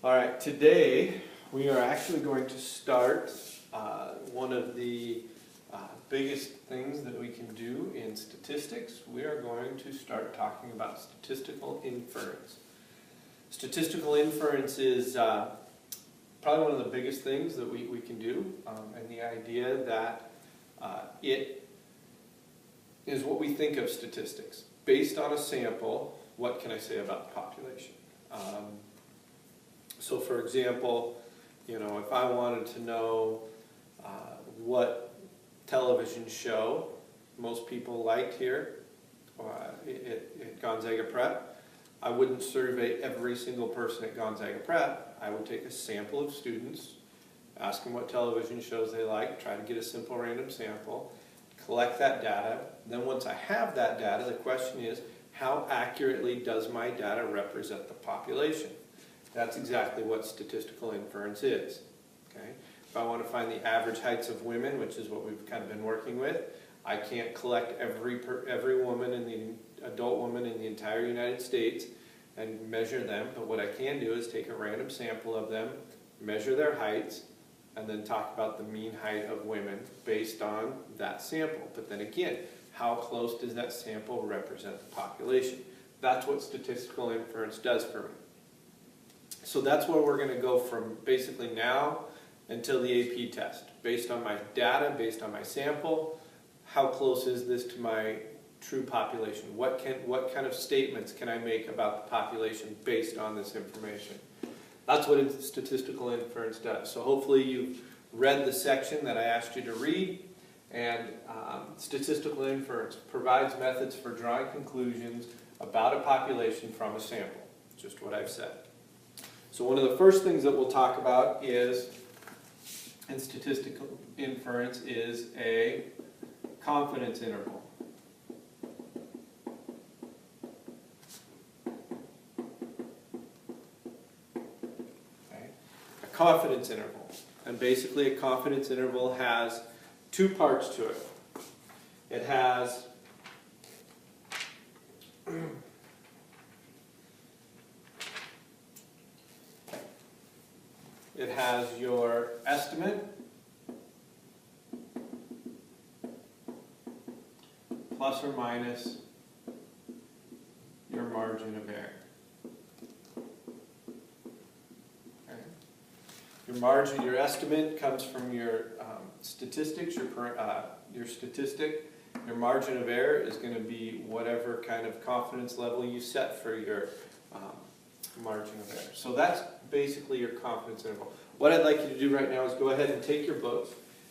All right, today we are actually going to start one of the biggest things that we can do in statistics. We are going to start talking about statistical inference. Statistical inference is probably one of the biggest things that we can do, and the idea that it is what we think of statistics. Based on a sample, what can I say about the population? So for example, if I wanted to know what television show most people liked here at Gonzaga Prep, I wouldn't survey every single person at Gonzaga Prep. I would take a sample of students, ask them what television shows they like, try to get a simple random sample, collect that data. Then once I have that data, the question is, how accurately does my data represent the population? That's exactly what statistical inference is. Okay? If I want to find the average heights of women, which is what we've kind of been working with, I can't collect every woman in the adult woman in the entire United States and measure them, but what I can do is take a random sample of them, measure their heights, and then talk about the mean height of women based on that sample. But then again, how close does that sample represent the population? That's what statistical inference does for me. So that's where we're going to go from basically now until the AP test. Based on my data, based on my sample, how close is this to my true population? What kind of statements can I make about the population based on this information? That's what statistical inference does. So hopefully you've read the section that I asked you to read. And statistical inference provides methods for drawing conclusions about a population from a sample. Just what I've said. So one of the first things that we'll talk about is, in statistical inference, is a confidence interval. Okay. A confidence interval. And basically a confidence interval has two parts to it. It has your estimate plus or minus your margin of error. Okay. Your estimate comes from your statistics, your statistic. Your margin of error is going to be whatever kind of confidence level you set for your margin of error. So that's basically your confidence interval. What I'd like you to do right now is go ahead and take your books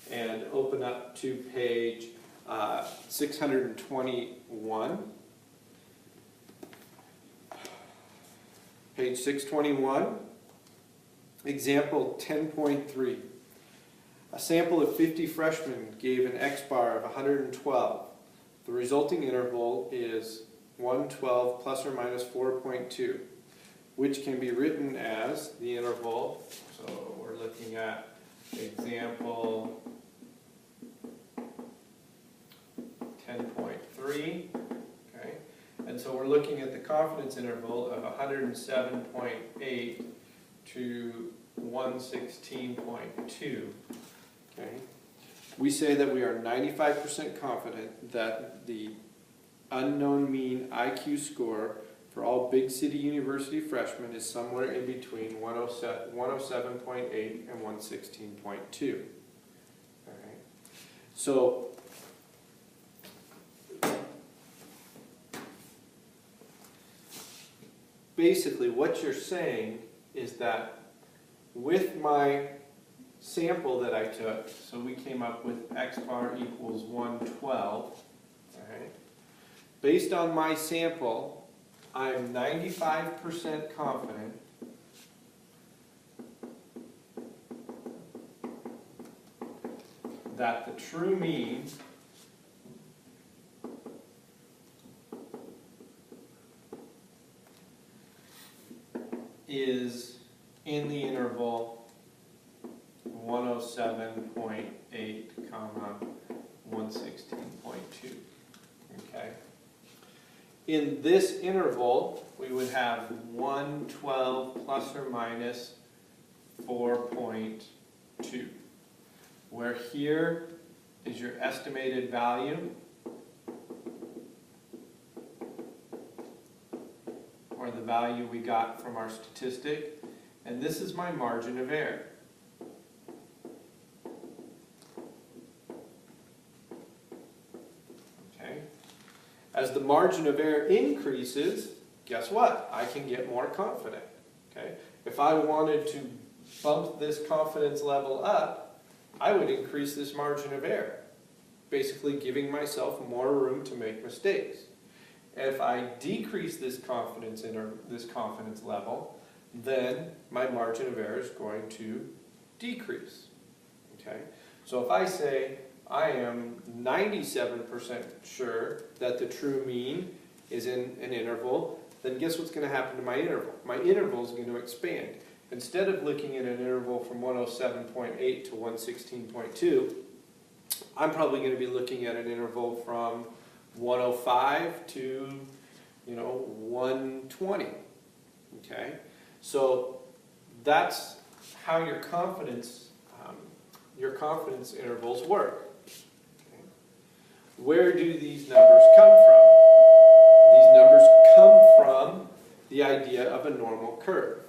and open up to page 621. Page 621, example 10.3. A sample of 50 freshmen gave an X-bar of 112. The resulting interval is 112 plus or minus 4.2, which can be written as the interval. So we're looking at example 10.3. Okay? And so we're looking at the confidence interval of 107.8 to 116.2. Okay. We say that we are 95% confident that the unknown mean IQ score for all big city university freshmen is somewhere in between 107.8 and 116.2. Okay. So basically what you're saying is that with my sample that I took, so we came up with X bar equals 112, right? Based on my sample, I'm 95% confident that the true mean is in the interval 107.8, 116.2. Okay. in this interval, we would have 112 plus or minus 4.2, where here is your estimated value, or the value we got from our statistic, and this is my margin of error. Okay. As the margin of error increases, guess what? I can get more confident. Okay. If I wanted to bump this confidence level up, I would increase this margin of error, basically giving myself more room to make mistakes. If I decrease this confidence level, then my margin of error is going to decrease. Okay? So if I say I am 97% sure that the true mean is in an interval, then guess what's going to happen to my interval? My interval is going to expand. Instead of looking at an interval from 107.8 to 116.2, I'm probably going to be looking at an interval from 105 to 120. Okay, so that's how your confidence intervals work. Okay. Where do these numbers come from? These numbers come from the idea of a normal curve,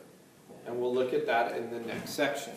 and we'll look at that in the next section.